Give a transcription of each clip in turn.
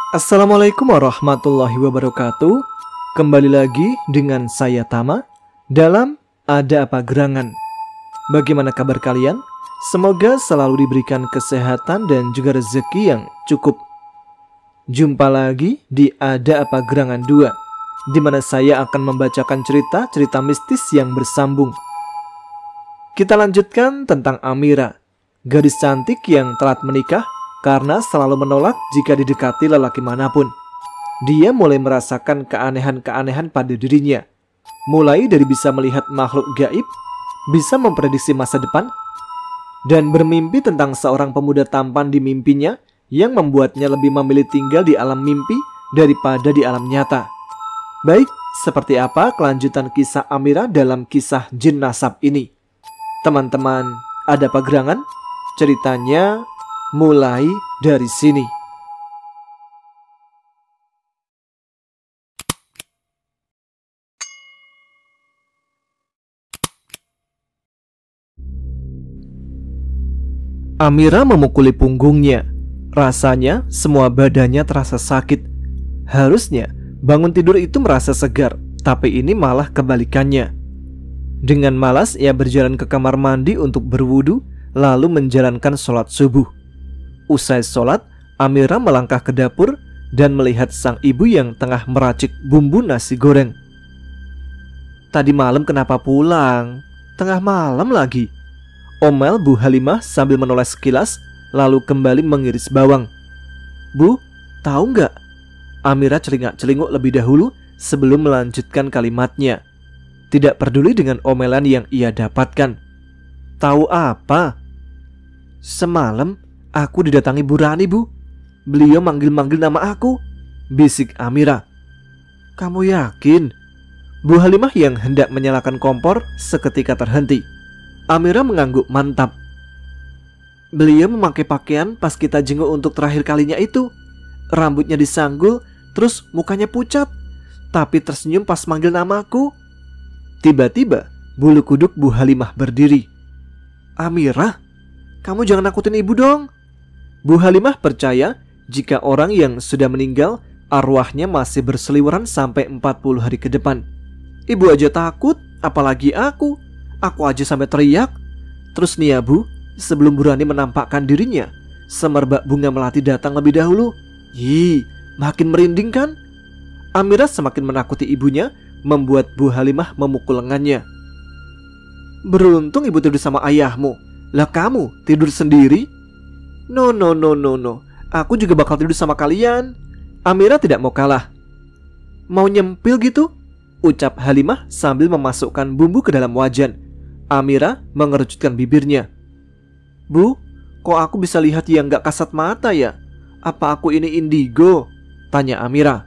Assalamualaikum warahmatullahi wabarakatuh. Kembali lagi dengan saya Tama dalam Ada Apa Gerangan. Bagaimana kabar kalian? Semoga selalu diberikan kesehatan dan juga rezeki yang cukup. Jumpa lagi di Ada Apa Gerangan 2, di mana saya akan membacakan cerita-cerita mistis yang bersambung. Kita lanjutkan tentang Amira, gadis cantik yang telat menikah karena selalu menolak jika didekati lelaki manapun. Dia mulai merasakan keanehan-keanehan pada dirinya, mulai dari bisa melihat makhluk gaib, bisa memprediksi masa depan, dan bermimpi tentang seorang pemuda tampan di mimpinya yang membuatnya lebih memilih tinggal di alam mimpi daripada di alam nyata. Baik, seperti apa kelanjutan kisah Amira dalam kisah Jin Nasab ini? Teman-teman, ada apa gerangan? Ceritanya mulai dari sini. Amira memukuli punggungnya. Rasanya semua badannya terasa sakit. Harusnya bangun tidur itu merasa segar, tapi ini malah kebalikannya. Dengan malas ia berjalan ke kamar mandi untuk berwudu, lalu menjalankan sholat subuh. Usai sholat, Amira melangkah ke dapur dan melihat sang ibu yang tengah meracik bumbu nasi goreng. Tadi malam kenapa pulang? Tengah malam lagi, omel Bu Halimah sambil menoleh sekilas, lalu kembali mengiris bawang. Bu, tahu nggak? Amira celingak-celinguk lebih dahulu sebelum melanjutkan kalimatnya. Tidak peduli dengan omelan yang ia dapatkan. Tahu apa? Semalam aku didatangi Bu Rani, Bu. Beliau manggil-manggil nama aku, bisik Amira. Kamu yakin? Bu Halimah yang hendak menyalakan kompor seketika terhenti. Amira mengangguk mantap. Beliau memakai pakaian pas kita jenguk untuk terakhir kalinya itu. Rambutnya disanggul, terus mukanya pucat, tapi tersenyum pas manggil namaku. Tiba-tiba bulu kuduk Bu Halimah berdiri. Amira, kamu jangan nakutin ibu dong. Bu Halimah percaya jika orang yang sudah meninggal, arwahnya masih berseliweran sampai 40 hari ke depan. Ibu aja takut, apalagi aku. Aku aja sampai teriak. Terus nih ya Bu, sebelum Bu Rani menampakkan dirinya, semerbak bunga melati datang lebih dahulu. Makin merinding kan? Amira semakin menakuti ibunya, membuat Bu Halimah memukul lengannya. Beruntung ibu tidur sama ayahmu. Lah kamu tidur sendiri? No. Aku juga bakal tidur sama kalian. Amira tidak mau kalah. Mau nyempil gitu? Ucap Halimah sambil memasukkan bumbu ke dalam wajan. Amira mengerucutkan bibirnya. Bu, kok aku bisa lihat yang gak kasat mata ya? Apa aku ini indigo? Tanya Amira.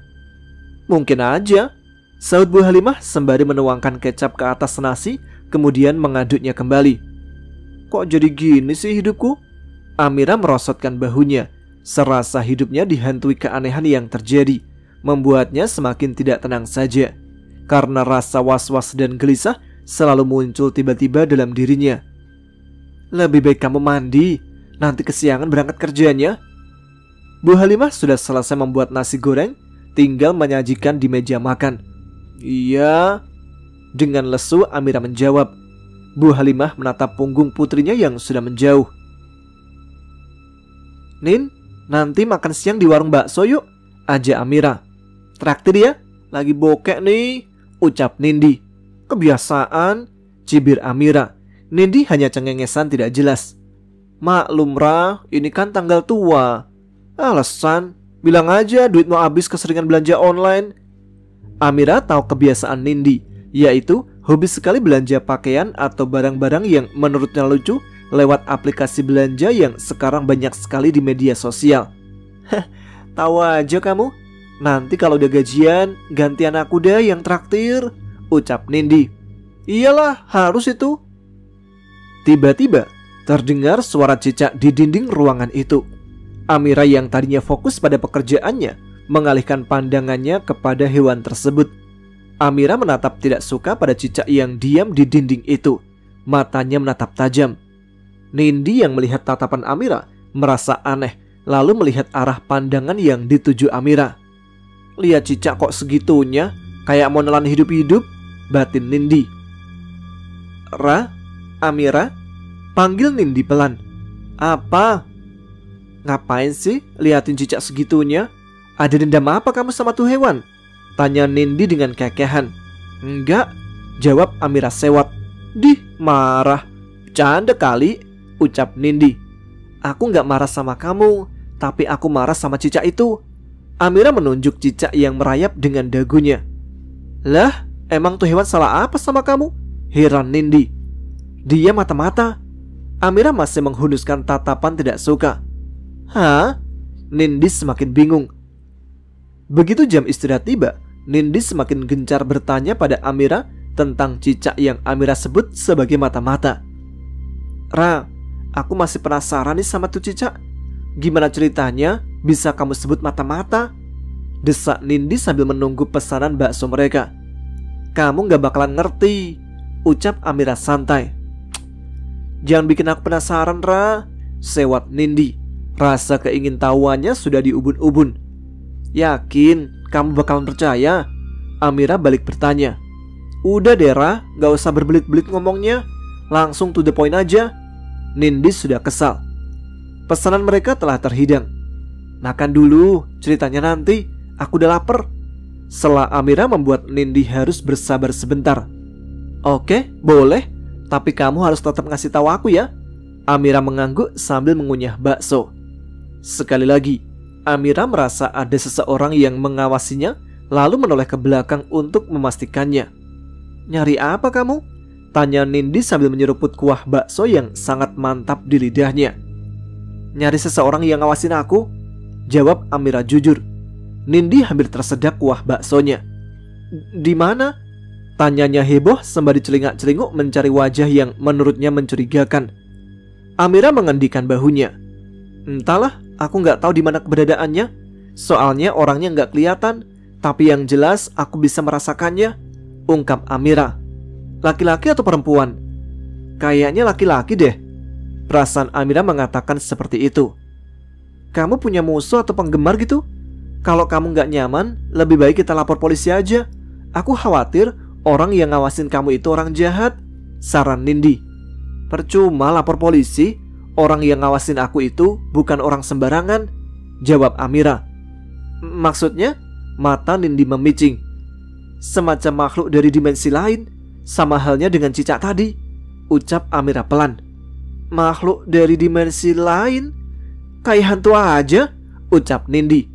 Mungkin aja, sahut Bu Halimah sembari menuangkan kecap ke atas nasi, kemudian mengaduknya kembali. Kok jadi gini sih hidupku? Amira merosotkan bahunya, serasa hidupnya dihantui keanehan yang terjadi, membuatnya semakin tidak tenang saja. Karena rasa was-was dan gelisah selalu muncul tiba-tiba dalam dirinya. Lebih baik kamu mandi, nanti kesiangan berangkat kerjanya. Bu Halimah sudah selesai membuat nasi goreng, tinggal menyajikan di meja makan. Iya. Dengan lesu Amira menjawab. Bu Halimah menatap punggung putrinya yang sudah menjauh. Nin, nanti makan siang di warung bakso yuk, ajak Amira. Traktir ya, lagi bokek nih, ucap Nindi. Kebiasaan, cibir Amira. Nindi hanya cengengesan tidak jelas. Maklum Ra, ini kan tanggal tua. Alasan, bilang aja duit mau habis keseringan belanja online. Amira tahu kebiasaan Nindi, yaitu hobi sekali belanja pakaian atau barang-barang yang menurutnya lucu lewat aplikasi belanja yang sekarang banyak sekali di media sosial. Tahu aja kamu. Nanti kalau udah gajian, gantian aku deh yang traktir, ucap Nindi. Iyalah, harus itu. Tiba-tiba terdengar suara cicak di dinding ruangan itu. Amira yang tadinya fokus pada pekerjaannya mengalihkan pandangannya kepada hewan tersebut. Amira menatap tidak suka pada cicak yang diam di dinding itu. Matanya menatap tajam. Nindi yang melihat tatapan Amira merasa aneh lalu melihat arah pandangan yang dituju Amira. Lihat cicak kok segitunya, kayak mau nelan hidup-hidup, batin Nindi. Ra, Amira, panggil Nindi pelan. Apa? Ngapain sih liatin cicak segitunya? Ada dendam apa kamu sama tuh hewan? Tanya Nindi dengan kekehan. Enggak, jawab Amira sewot. Dih, marah. Canda kali, ucap Nindi. Aku gak marah sama kamu, tapi aku marah sama cicak itu. Amira menunjuk cicak yang merayap dengan dagunya. Lah, emang tuh hewan salah apa sama kamu? Heran Nindi. Dia mata-mata. Amira masih menghunuskan tatapan tidak suka. Hah? Nindi semakin bingung. Begitu jam istirahat tiba, Nindi semakin gencar bertanya pada Amira tentang cicak yang Amira sebut sebagai mata-mata. Ra, aku masih penasaran nih sama tuh cicak. Gimana ceritanya bisa kamu sebut mata-mata? Desak Nindi sambil menunggu pesanan bakso mereka. Kamu gak bakalan ngerti, ucap Amira santai. Jangan bikin aku penasaran, Ra, sewot Nindi. Rasa keingintahuannya sudah diubun-ubun. Yakin kamu bakalan percaya? Amira balik bertanya. Udah deh, Ra, gak usah berbelit-belit ngomongnya, langsung to the point aja. Nindi sudah kesal. Pesanan mereka telah terhidang. Makan dulu, ceritanya nanti, aku udah lapar. Setelah Amira membuat Nindi harus bersabar sebentar. Oke, boleh, tapi kamu harus tetap ngasih tahu aku ya. Amira mengangguk sambil mengunyah bakso. Sekali lagi, Amira merasa ada seseorang yang mengawasinya, lalu menoleh ke belakang untuk memastikannya. Nyari apa kamu? Tanya Nindi sambil menyeruput kuah bakso yang sangat mantap di lidahnya. Nyari seseorang yang ngawasin aku, jawab Amira jujur. Nindi hampir tersedak kuah baksonya. Di mana? Tanyanya heboh sembari celingak-celinguk mencari wajah yang menurutnya mencurigakan. Amira mengendikan bahunya. Entahlah, aku nggak tahu di mana keberadaannya. Soalnya orangnya nggak kelihatan, tapi yang jelas aku bisa merasakannya, ungkap Amira. Laki-laki atau perempuan? Kayaknya laki-laki deh. Perasaan Amira mengatakan seperti itu. Kamu punya musuh atau penggemar gitu? Kalau kamu nggak nyaman, lebih baik kita lapor polisi aja. Aku khawatir orang yang ngawasin kamu itu orang jahat, saran Nindi. Percuma lapor polisi, orang yang ngawasin aku itu bukan orang sembarangan, jawab Amira. Maksudnya? Mata Nindi memicing. Semacam makhluk dari dimensi lain, sama halnya dengan cicak tadi, ucap Amira pelan. Makhluk dari dimensi lain? Kayak hantu aja, ucap Nindi.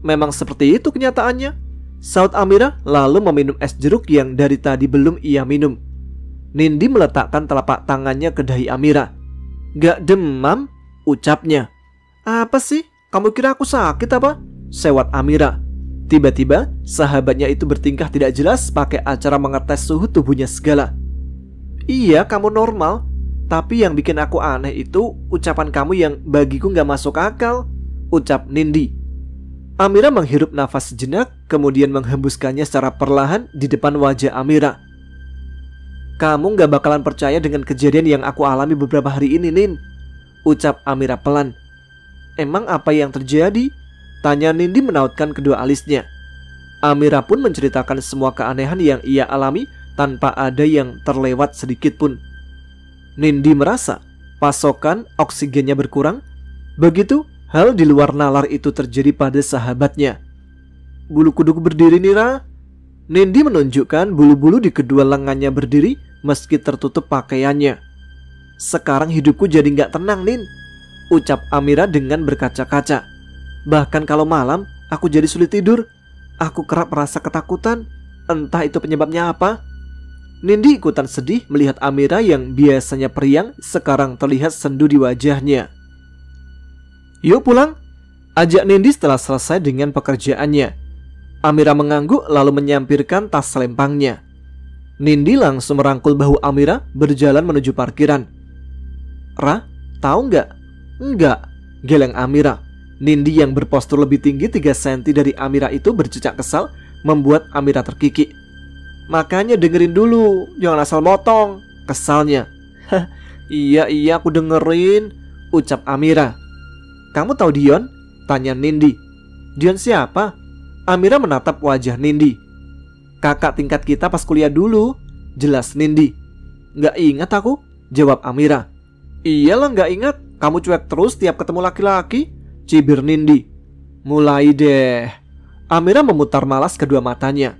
Memang seperti itu kenyataannya, saut Amira lalu meminum es jeruk yang dari tadi belum ia minum. Nindi meletakkan telapak tangannya ke dahi Amira. Gak demam, ucapnya. Apa sih? Kamu kira aku sakit apa? Sewot Amira. Tiba-tiba sahabatnya itu bertingkah tidak jelas pakai acara mengetes suhu tubuhnya segala. Iya, kamu normal. Tapi yang bikin aku aneh itu ucapan kamu yang bagiku gak masuk akal, ucap Nindi. Amira menghirup nafas sejenak, kemudian menghembuskannya secara perlahan di depan wajah Amira. Kamu gak bakalan percaya dengan kejadian yang aku alami beberapa hari ini, Nin, ucap Amira pelan. Emang apa yang terjadi? Tanya Nindi menautkan kedua alisnya. Amira pun menceritakan semua keanehan yang ia alami tanpa ada yang terlewat sedikit pun. Nindi merasa pasokan oksigennya berkurang. Begitu hal di luar nalar itu terjadi pada sahabatnya. Bulu kuduku berdiri, Nira. Nindi menunjukkan bulu-bulu di kedua lengannya berdiri meski tertutup pakaiannya. Sekarang hidupku jadi gak tenang, Nin, ucap Amira dengan berkaca-kaca. Bahkan kalau malam aku jadi sulit tidur. Aku kerap merasa ketakutan. Entah itu penyebabnya apa. Nindi ikutan sedih melihat Amira yang biasanya periang sekarang terlihat sendu di wajahnya. Yuk pulang, ajak Nindi setelah selesai dengan pekerjaannya. Amira mengangguk lalu menyampirkan tas selempangnya. Nindi langsung merangkul bahu Amira berjalan menuju parkiran. Ra, tahu nggak? Enggak, geleng Amira. Nindi yang berpostur lebih tinggi 3 cm dari Amira itu bercecak kesal membuat Amira terkikik. Makanya dengerin dulu, jangan asal motong, kesalnya. Iya aku dengerin, ucap Amira. Kamu tahu Dion? Tanya Nindi. Dion siapa? Amira menatap wajah Nindi. Kakak tingkat kita pas kuliah dulu, jelas Nindi. Gak ingat aku, jawab Amira. Iyalah gak ingat, kamu cuek terus tiap ketemu laki-laki, cibir Nindi. Mulai deh. Amira memutar malas kedua matanya.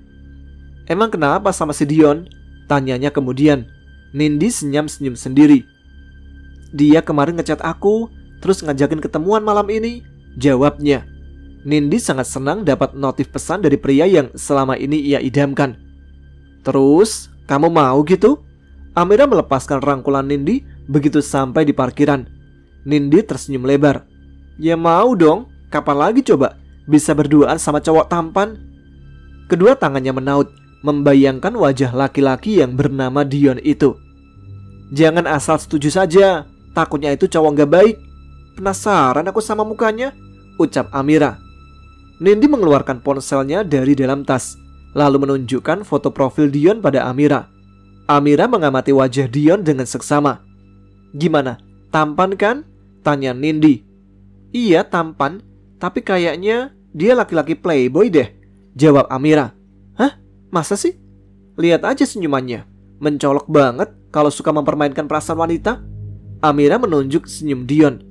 Emang kenapa sama si Dion? Tanyanya kemudian. Nindi senyum-senyum sendiri. Dia kemarin ngechat aku, terus ngajakin ketemuan malam ini, jawabnya. Nindi sangat senang dapat notif pesan dari pria yang selama ini ia idamkan. Terus, kamu mau gitu? Amira melepaskan rangkulan Nindi begitu sampai di parkiran. Nindi tersenyum lebar. Ya mau dong, kapan lagi coba bisa berduaan sama cowok tampan? Kedua tangannya menaut, membayangkan wajah laki-laki yang bernama Dion itu. Jangan asal setuju saja, takutnya itu cowok gak baik. Penasaran aku sama mukanya, ucap Amira. Nindi mengeluarkan ponselnya dari dalam tas, lalu menunjukkan foto profil Dion pada Amira. Amira mengamati wajah Dion dengan seksama. Gimana, tampan kan? Tanya Nindi. Iya tampan, tapi kayaknya dia laki-laki playboy deh, jawab Amira. Hah? Masa sih? Lihat aja senyumannya, mencolok banget kalau suka mempermainkan perasaan wanita. Amira menunjuk senyum Dion.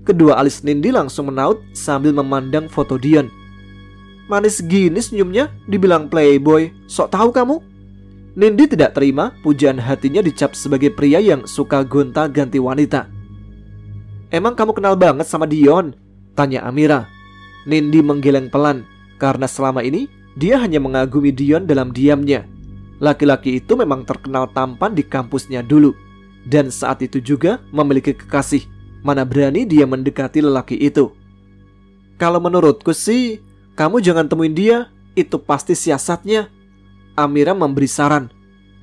Kedua alis Nindi langsung menaut sambil memandang foto Dion. Manis gini senyumnya, dibilang playboy, sok tahu kamu? Nindi tidak terima pujian hatinya dicap sebagai pria yang suka gonta-ganti wanita. Emang kamu kenal banget sama Dion? Tanya Amira. Nindi menggeleng pelan, karena selama ini dia hanya mengagumi Dion dalam diamnya. Laki-laki itu memang terkenal tampan di kampusnya dulu, dan saat itu juga memiliki kekasih. Mana berani dia mendekati lelaki itu. Kalau menurutku sih, kamu jangan temuin dia, itu pasti siasatnya. Amira memberi saran.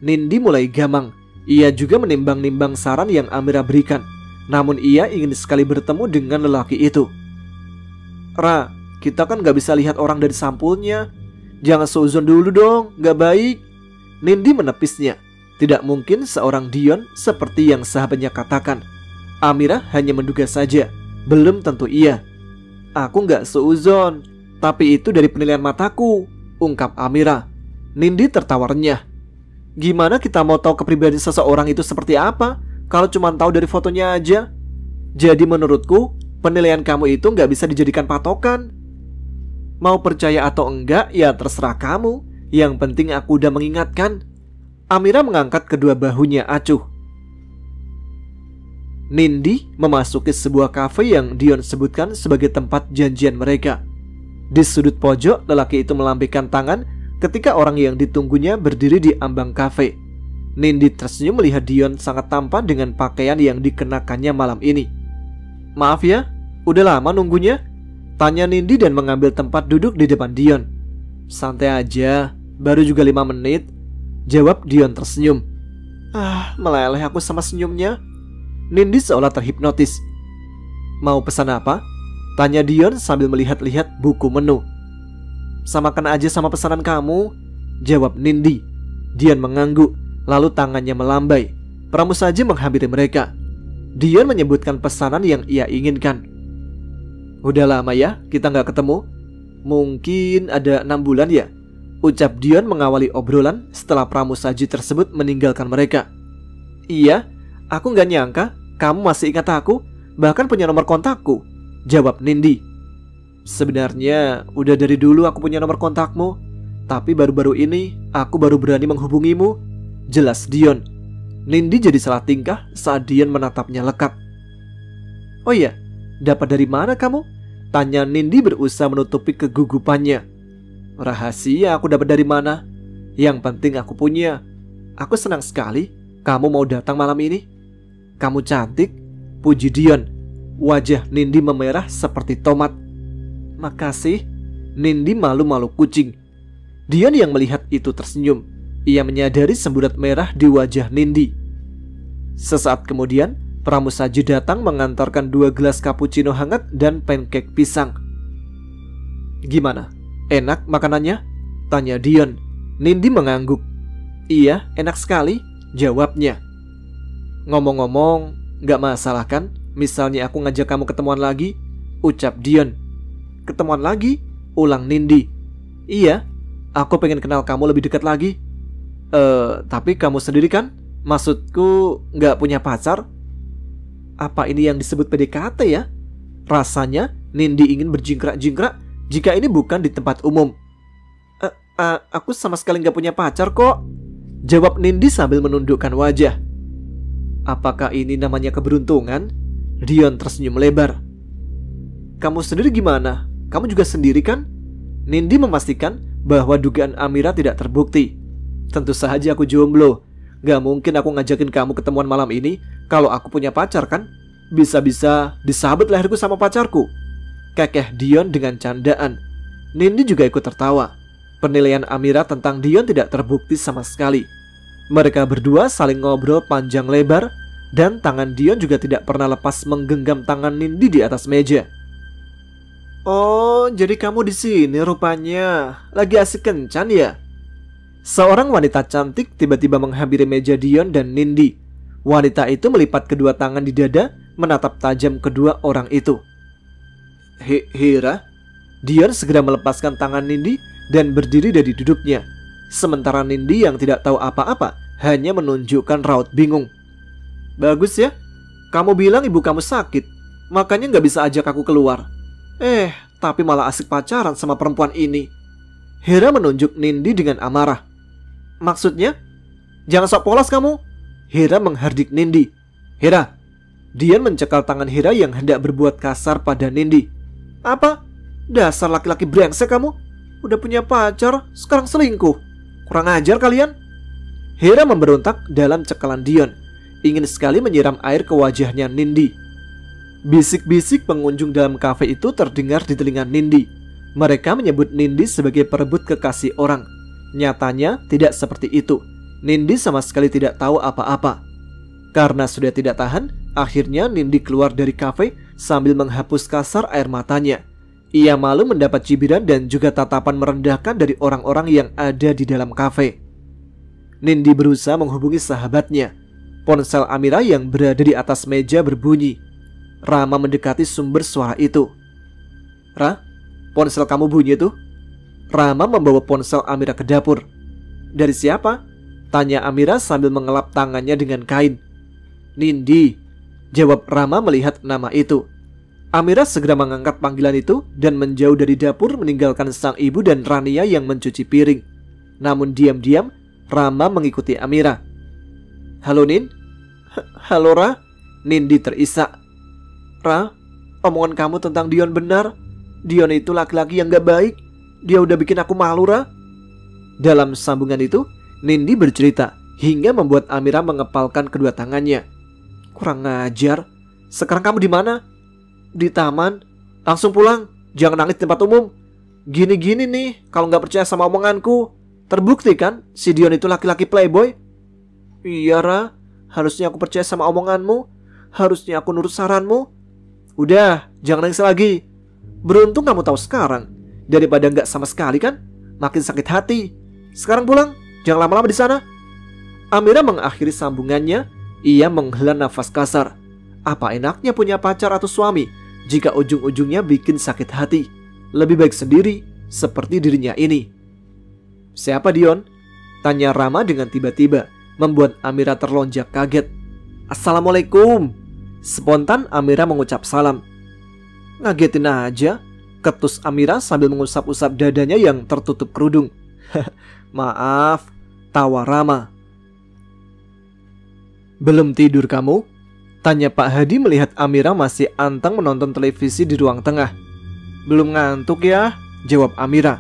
Nindi mulai gamang. Ia juga menimbang-nimbang saran yang Amira berikan. Namun ia ingin sekali bertemu dengan lelaki itu. Ra, kita kan gak bisa lihat orang dari sampulnya. Jangan seuzon dulu dong, gak baik. Nindi menepisnya. Tidak mungkin seorang Dion seperti yang sahabatnya katakan. Amira hanya menduga saja, belum tentu iya. Aku gak seuzon, tapi itu dari penilaian mataku, ungkap Amira. Nindi tertawa renyah. Gimana kita mau tahu kepribadian seseorang itu seperti apa kalau cuma tahu dari fotonya aja? Jadi menurutku, penilaian kamu itu gak bisa dijadikan patokan. Mau percaya atau enggak, ya terserah kamu. Yang penting aku udah mengingatkan. Amira mengangkat kedua bahunya acuh. Nindi memasuki sebuah kafe yang Dion sebutkan sebagai tempat janjian mereka. Di sudut pojok, lelaki itu melambaikan tangan ketika orang yang ditunggunya berdiri di ambang kafe. Nindi tersenyum melihat Dion sangat tampan dengan pakaian yang dikenakannya malam ini. Maaf ya, udah lama nunggunya? Tanya Nindi dan mengambil tempat duduk di depan Dion. Santai aja, baru juga 5 menit, jawab Dion tersenyum. Meleleh aku sama senyumnya. Nindi seolah terhipnotis. Mau pesan apa? Tanya Dion sambil melihat-lihat buku menu. Samakan aja sama pesanan kamu, jawab Nindi. Dion mengangguk, lalu tangannya melambai. Pramusaji menghampiri mereka. Dion menyebutkan pesanan yang ia inginkan. Udah lama ya kita gak ketemu. Mungkin ada 6 bulan ya, ucap Dion mengawali obrolan setelah pramusaji tersebut meninggalkan mereka. Iya, aku gak nyangka kamu masih ingat aku, bahkan punya nomor kontakku, jawab Nindi. Sebenarnya udah dari dulu aku punya nomor kontakmu, tapi baru-baru ini aku baru berani menghubungimu, jelas Dion. Nindi jadi salah tingkah saat Dion menatapnya lekat. Oh iya, dapat dari mana kamu? Tanya Nindi berusaha menutupi kegugupannya. Rahasia aku dapat dari mana? Yang penting aku punya. Aku senang sekali kamu mau datang malam ini. Kamu cantik, puji Dion. Wajah Nindi memerah seperti tomat. Makasih. Nindi malu-malu kucing. Dion yang melihat itu tersenyum. Ia menyadari semburat merah di wajah Nindi. Sesaat kemudian, pramusaji datang mengantarkan 2 gelas cappuccino hangat dan pancake pisang. Gimana? Enak makanannya? Tanya Dion. Nindi mengangguk. Iya, enak sekali, jawabnya. Ngomong-ngomong, gak masalah kan misalnya aku ngajak kamu ketemuan lagi? Ucap Dion. Ketemuan lagi? Ulang Nindi. Iya, aku pengen kenal kamu lebih dekat lagi. Tapi kamu sendiri kan? Maksudku nggak punya pacar? Apa ini yang disebut PDKT ya? Rasanya Nindi ingin berjingkrak-jingkrak jika ini bukan di tempat umum. Aku sama sekali nggak punya pacar kok, jawab Nindi sambil menundukkan wajah. Apakah ini namanya keberuntungan? Dion tersenyum lebar. Kamu sendiri gimana? Kamu juga sendiri kan? Nindi memastikan bahwa dugaan Amira tidak terbukti. Tentu saja aku jomblo. Gak mungkin aku ngajakin kamu ketemuan malam ini kalau aku punya pacar kan? Bisa-bisa disabet leherku sama pacarku, kekeh Dion dengan candaan. Nindi juga ikut tertawa. Penilaian Amira tentang Dion tidak terbukti sama sekali. Mereka berdua saling ngobrol panjang lebar, dan tangan Dion juga tidak pernah lepas menggenggam tangan Nindi di atas meja. Oh, jadi kamu di sini rupanya. Lagi asik kencan ya? Seorang wanita cantik tiba-tiba menghampiri meja Dion dan Nindi. Wanita itu melipat kedua tangan di dada, menatap tajam kedua orang itu. Hira? Dion segera melepaskan tangan Nindi dan berdiri dari duduknya. Sementara Nindi yang tidak tahu apa-apa hanya menunjukkan raut bingung. Bagus ya, kamu bilang ibu kamu sakit, makanya gak bisa ajak aku keluar. Tapi malah asik pacaran sama perempuan ini. Hira menunjuk Nindi dengan amarah. Maksudnya? Jangan sok polos kamu. Hira menghardik Nindi. Hira. Dion mencekal tangan Hira yang hendak berbuat kasar pada Nindi. Apa? Dasar laki-laki brengsek kamu. Udah punya pacar, sekarang selingkuh. Kurang ajar kalian. Hira memberontak dalam cekalan Dion, ingin sekali menyiram air ke wajahnya Nindi. Bisik-bisik pengunjung dalam kafe itu terdengar di telinga Nindi. Mereka menyebut Nindi sebagai perebut kekasih orang. Nyatanya tidak seperti itu. Nindi sama sekali tidak tahu apa-apa. Karena sudah tidak tahan, akhirnya Nindi keluar dari kafe sambil menghapus kasar air matanya. Ia malu mendapat cibiran dan juga tatapan merendahkan dari orang-orang yang ada di dalam kafe. Nindi berusaha menghubungi sahabatnya. Ponsel Amira yang berada di atas meja berbunyi. Rama mendekati sumber suara itu. Ra, ponsel kamu bunyi tuh. Rama membawa ponsel Amira ke dapur. Dari siapa? Tanya Amira sambil mengelap tangannya dengan kain. Nindi, jawab Rama melihat nama itu. Amira segera mengangkat panggilan itu dan menjauh dari dapur meninggalkan sang ibu dan Rania yang mencuci piring. Namun diam-diam Rama mengikuti Amira. Halo Nin? Halo Ra? Nindi terisak. Ra, omongan kamu tentang Dion benar. Dion itu laki-laki yang gak baik. Dia udah bikin aku malu, Ra. Dalam sambungan itu Nindi bercerita hingga membuat Amira mengepalkan kedua tangannya. Kurang ngajar. Sekarang kamu di mana? Di taman. Langsung pulang, jangan nangis di tempat umum. Gini-gini nih, kalau gak percaya sama omonganku. Terbukti kan si Dion itu laki-laki playboy? Iya Ra, harusnya aku percaya sama omonganmu. Harusnya aku nurut saranmu. Udah, jangan nangis lagi. Beruntung kamu tahu sekarang, daripada gak sama sekali kan. Makin sakit hati. Sekarang pulang, jangan lama-lama di sana. Amira mengakhiri sambungannya. Ia menghela nafas kasar. Apa enaknya punya pacar atau suami jika ujung-ujungnya bikin sakit hati? Lebih baik sendiri, seperti dirinya ini. Siapa Dion? Tanya Rama dengan tiba-tiba, membuat Amira terlonjak kaget. Assalamualaikum. Spontan Amira mengucap salam. Ngagetin aja, ketus Amira sambil mengusap-usap dadanya yang tertutup kerudung. Maaf, tawa Rama. Belum tidur kamu? Tanya Pak Hadi melihat Amira masih anteng menonton televisi di ruang tengah. Belum ngantuk ya, jawab Amira.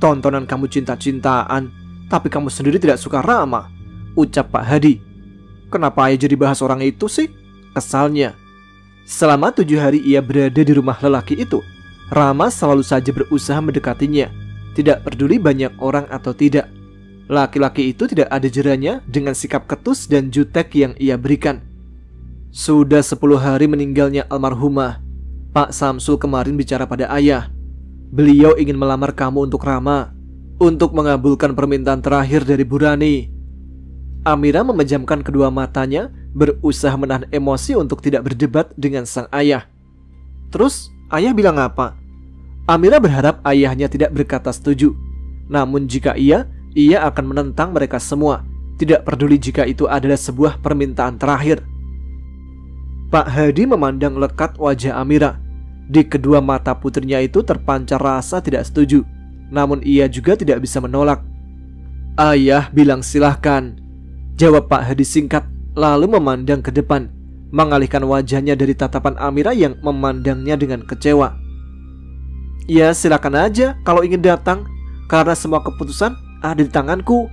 Tontonan kamu cinta-cintaan, tapi kamu sendiri tidak suka Rama, ucap Pak Hadi. Kenapa ayah jadi bahas orang itu sih? Kesalnya. Selama 7 hari ia berada di rumah lelaki itu, Rama selalu saja berusaha mendekatinya, tidak peduli banyak orang atau tidak. Laki-laki itu tidak ada jeranya dengan sikap ketus dan jutek yang ia berikan. Sudah 10 hari meninggalnya almarhumah. Pak Samsul kemarin bicara pada ayah. Beliau ingin melamar kamu untuk Rama, untuk mengabulkan permintaan terakhir dari Bu Rani. Amira memejamkan kedua matanya, berusaha menahan emosi untuk tidak berdebat dengan sang ayah. Terus ayah bilang apa? Amira berharap ayahnya tidak berkata setuju. Namun jika ia akan menentang mereka semua, tidak peduli jika itu adalah sebuah permintaan terakhir. Pak Hadi memandang lekat wajah Amira. Di kedua mata putrinya itu terpancar rasa tidak setuju. Namun ia juga tidak bisa menolak. "Ayah bilang silahkan," jawab Pak Hadi singkat, lalu memandang ke depan, mengalihkan wajahnya dari tatapan Amira yang memandangnya dengan kecewa. "Ya silakan aja kalau ingin datang, karena semua keputusan ada di tanganku,"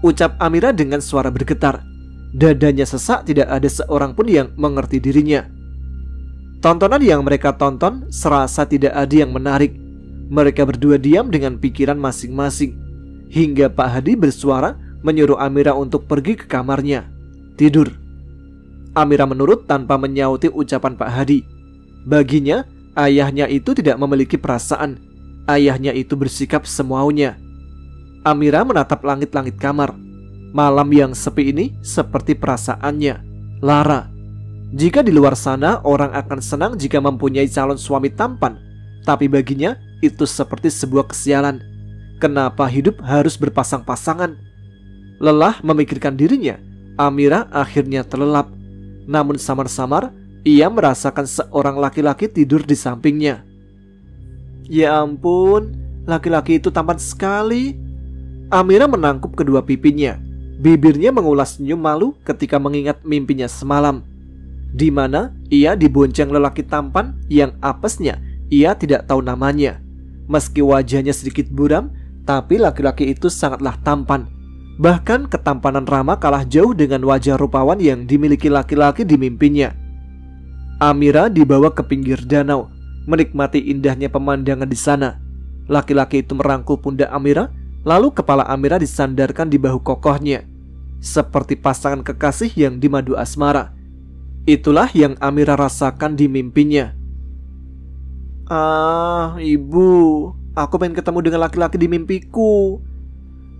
ucap Amira dengan suara bergetar. Dadanya sesak, tidak ada seorang pun yang mengerti dirinya. Tontonan yang mereka tonton serasa tidak ada yang menarik. Mereka berdua diam dengan pikiran masing-masing, hingga Pak Hadi bersuara menyuruh Amira untuk pergi ke kamarnya tidur. Amira menurut tanpa menyauti ucapan Pak Hadi. Baginya, ayahnya itu tidak memiliki perasaan. Ayahnya itu bersikap semaunya. Amira menatap langit-langit kamar. Malam yang sepi ini seperti perasaannya, lara. Jika di luar sana orang akan senang jika mempunyai calon suami tampan, tapi baginya itu seperti sebuah kesialan. Kenapa hidup harus berpasang-pasangan? Lelah memikirkan dirinya, Amira akhirnya terlelap. Namun samar-samar ia merasakan seorang laki-laki tidur di sampingnya. Ya ampun, laki-laki itu tampan sekali. Amira menangkup kedua pipinya. Bibirnya mengulas senyum malu ketika mengingat mimpinya semalam, di mana ia dibonceng lelaki tampan yang apesnya ia tidak tahu namanya. Meski wajahnya sedikit buram, tapi laki-laki itu sangatlah tampan. Bahkan ketampanan Rama kalah jauh dengan wajah rupawan yang dimiliki laki-laki di mimpinya. Amira dibawa ke pinggir danau, menikmati indahnya pemandangan di sana. Laki-laki itu merangkul pundak Amira, lalu kepala Amira disandarkan di bahu kokohnya, seperti pasangan kekasih yang dimadu asmara. Itulah yang Amira rasakan di mimpinya. "Ah, ibu, aku pengen ketemu dengan laki-laki di mimpiku."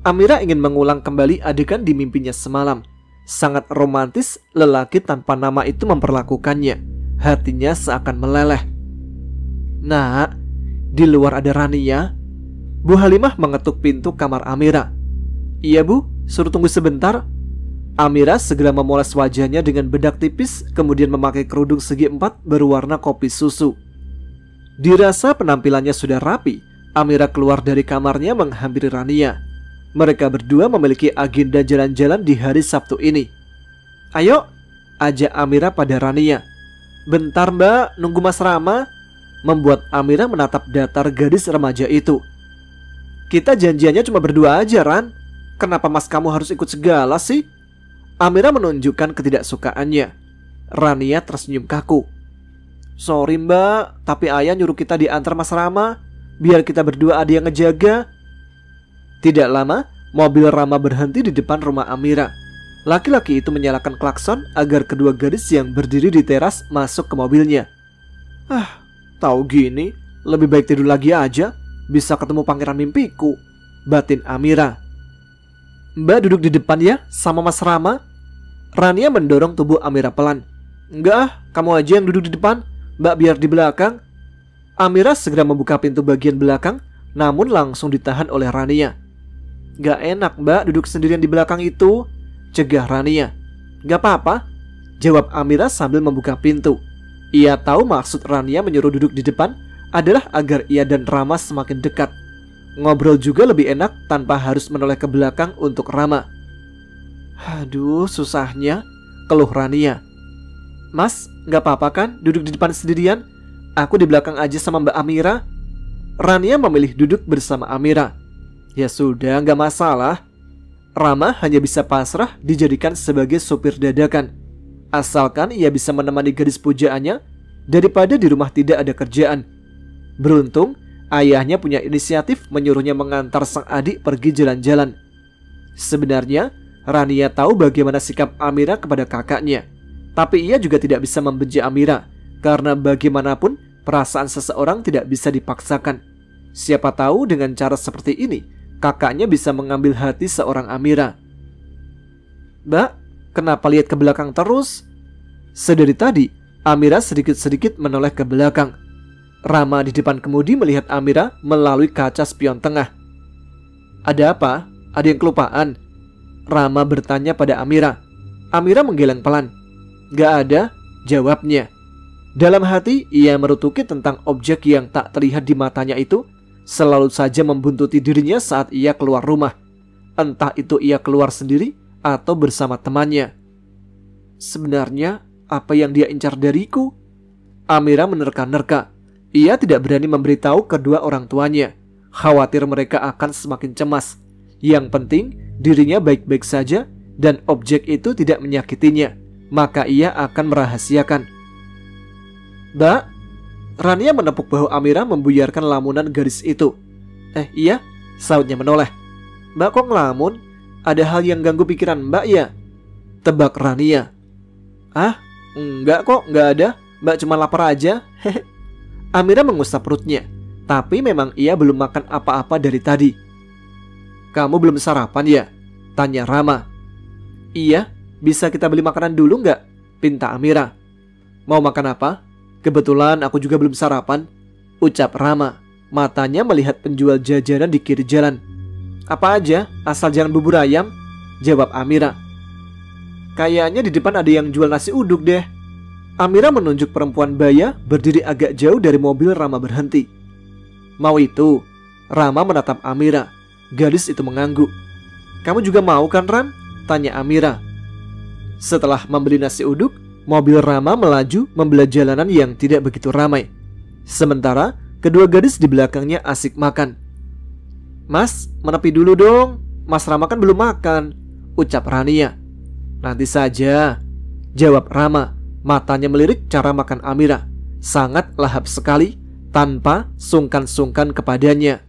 Amira ingin mengulang kembali adegan di mimpinya semalam. Sangat romantis lelaki tanpa nama itu memperlakukannya. Hatinya seakan meleleh. "Nak, di luar ada Rania." Bu Halimah mengetuk pintu kamar Amira. "Iya bu, suruh tunggu sebentar." Amira segera memoles wajahnya dengan bedak tipis, kemudian memakai kerudung segi empat berwarna kopi susu. Dirasa penampilannya sudah rapi, Amira keluar dari kamarnya menghampiri Rania. Mereka berdua memiliki agenda jalan-jalan di hari Sabtu ini. "Ayo," ajak Amira pada Rania. "Bentar mbak, nunggu Mas Rama," membuat Amira menatap datar gadis remaja itu. "Kita janjiannya cuma berdua aja, Ran. Kenapa mas kamu harus ikut segala sih?" Amira menunjukkan ketidaksukaannya. Rania tersenyum kaku. "Sorry mbak, tapi ayah nyuruh kita diantar Mas Rama, biar kita berdua ada yang ngejaga." Tidak lama, mobil Rama berhenti di depan rumah Amira. Laki-laki itu menyalakan klakson agar kedua gadis yang berdiri di teras masuk ke mobilnya. "Ah, tahu gini, lebih baik tidur lagi aja. Bisa ketemu pangeran mimpiku," batin Amira. "Mbak duduk di depan ya, sama Mas Rama." Rania mendorong tubuh Amira pelan. "Enggak ah, kamu aja yang duduk di depan, Mbak biar di belakang." Amira segera membuka pintu bagian belakang, namun langsung ditahan oleh Rania. "Gak enak mbak duduk sendirian di belakang itu," cegah Rania. "Gak apa-apa," jawab Amira sambil membuka pintu. Ia tahu maksud Rania menyuruh duduk di depan adalah agar ia dan Rama semakin dekat. Ngobrol juga lebih enak tanpa harus menoleh ke belakang untuk Rama. "Aduh, susahnya," keluh Rania. "Mas, gak apa-apa kan duduk di depan sendirian? Aku di belakang aja sama Mbak Amira." Rania memilih duduk bersama Amira. "Ya sudah, gak masalah." Rama hanya bisa pasrah dijadikan sebagai sopir dadakan, asalkan ia bisa menemani gadis pujaannya daripada di rumah tidak ada kerjaan. Beruntung, ayahnya punya inisiatif menyuruhnya mengantar sang adik pergi jalan-jalan. Sebenarnya, Rania tahu bagaimana sikap Amira kepada kakaknya, tapi ia juga tidak bisa membenci Amira, karena bagaimanapun perasaan seseorang tidak bisa dipaksakan. Siapa tahu dengan cara seperti ini, kakaknya bisa mengambil hati seorang Amira. "Mbak, kenapa lihat ke belakang terus?" Sedari tadi, Amira sedikit-sedikit menoleh ke belakang. Rama di depan kemudi melihat Amira melalui kaca spion tengah. "Ada apa? Ada yang kelupaan?" Rama bertanya pada Amira. Amira menggeleng pelan. "Gak ada," jawabnya. Dalam hati ia merutuki tentang objek yang tak terlihat di matanya itu selalu saja membuntuti dirinya saat ia keluar rumah. Entah itu ia keluar sendiri atau bersama temannya. Sebenarnya apa yang dia incar dariku? Amira menerka-nerka. Ia tidak berani memberitahu kedua orang tuanya, khawatir mereka akan semakin cemas. Yang penting dirinya baik-baik saja dan objek itu tidak menyakitinya, maka ia akan merahasiakan. "Mbak," Rania menepuk bahu Amira membuyarkan lamunan gadis itu. Iya," sautnya menoleh. "Mbak kok ngelamun? Ada hal yang ganggu pikiran Mbak ya?" tebak Rania. Enggak kok, enggak ada. Mbak cuma lapar aja." Amira mengusap perutnya, tapi memang ia belum makan apa-apa dari tadi. "Kamu belum sarapan ya?" tanya Rama. "Iya, bisa kita beli makanan dulu nggak?" pinta Amira. "Mau makan apa? Kebetulan aku juga belum sarapan," ucap Rama. Matanya melihat penjual jajanan di kiri jalan. "Apa aja, asal jangan bubur ayam," jawab Amira. "Kayaknya di depan ada yang jual nasi uduk deh." Amira menunjuk perempuan baya berdiri agak jauh dari mobil Rama berhenti. "Mau itu?" Rama menatap Amira. Gadis itu mengangguk. "Kamu juga mau kan, Ram?" tanya Amira. Setelah membeli nasi uduk, mobil Rama melaju membelah jalanan yang tidak begitu ramai. Sementara kedua gadis di belakangnya asik makan. "Mas, menepi dulu dong. Mas Rama kan belum makan," ucap Rania. "Nanti saja," jawab Rama. Matanya melirik cara makan Amira. Sangat lahap sekali, tanpa sungkan-sungkan kepadanya.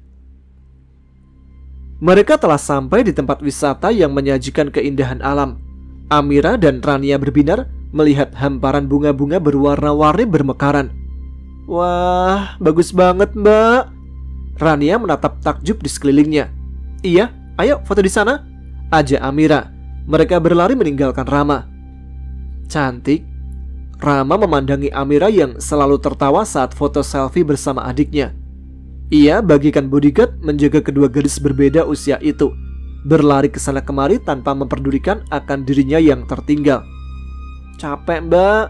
Mereka telah sampai di tempat wisata yang menyajikan keindahan alam. Amira dan Rania berbinar melihat hamparan bunga-bunga berwarna-warni bermekaran. "Wah, bagus banget, Mbak." Rania menatap takjub di sekelilingnya. "Iya, ayo foto di sana," ajak Amira. Mereka berlari meninggalkan Rama. "Cantik." Rama memandangi Amira yang selalu tertawa saat foto selfie bersama adiknya. Ia bagikan bodyguard menjaga kedua gadis berbeda usia itu, berlari ke sana kemari tanpa memperdulikan akan dirinya yang tertinggal. "Capek, Mbak."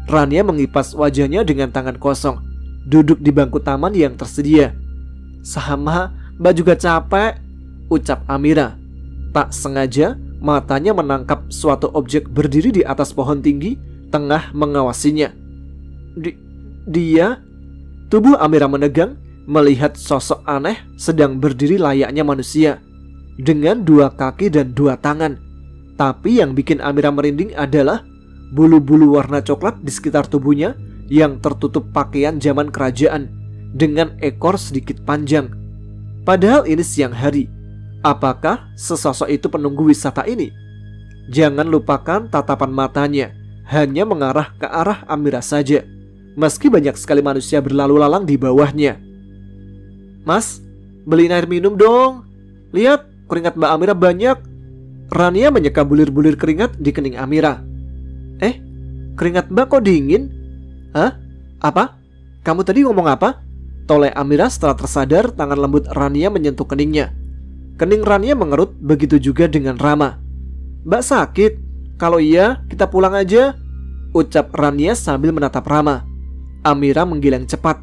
Rania mengipas wajahnya dengan tangan kosong, duduk di bangku taman yang tersedia. "Sama, Mbak juga capek," ucap Amira. Tak sengaja matanya menangkap suatu objek berdiri di atas pohon tinggi tengah mengawasinya. Dia? Tubuh Amira menegang melihat sosok aneh sedang berdiri layaknya manusia, dengan dua kaki dan dua tangan. Tapi yang bikin Amira merinding adalah bulu-bulu warna coklat di sekitar tubuhnya yang tertutup pakaian zaman kerajaan, dengan ekor sedikit panjang. Padahal ini siang hari. Apakah sesosok itu penunggu wisata ini? Jangan lupakan tatapan matanya hanya mengarah ke arah Amira saja, meski banyak sekali manusia berlalu lalang di bawahnya. "Mas, beliin air minum dong. Lihat, keringat Mbak Amira banyak." Rania menyeka bulir-bulir keringat di kening Amira. Keringat Mbak kok dingin?" "Hah? Apa? Kamu tadi ngomong apa?" toleh Amira setelah tersadar tangan lembut Rania menyentuh keningnya. Kening Rania mengerut, begitu juga dengan Rama. "Mbak sakit? Kalau iya, kita pulang aja," ucap Rania sambil menatap Rama. Amira menggiling cepat.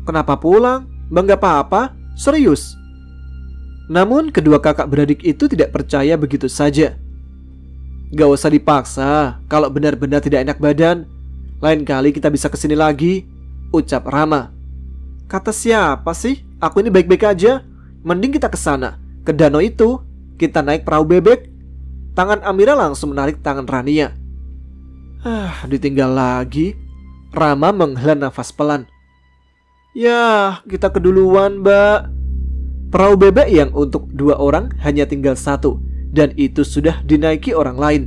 "Kenapa pulang? Mbak gak apa-apa? Serius?" Namun kedua kakak beradik itu tidak percaya begitu saja. "Gak usah dipaksa. Kalau benar-benar tidak enak badan, lain kali kita bisa kesini lagi," ucap Rama. "Kata siapa sih? Aku ini baik-baik aja. Mending kita kesana, ke danau itu. Kita naik perahu bebek." Tangan Amira langsung menarik tangan Rania. Ditinggal lagi. Rama menghela nafas pelan. "Ya, kita keduluan, Mbak." Perahu bebek yang untuk 2 orang hanya tinggal 1, dan itu sudah dinaiki orang lain.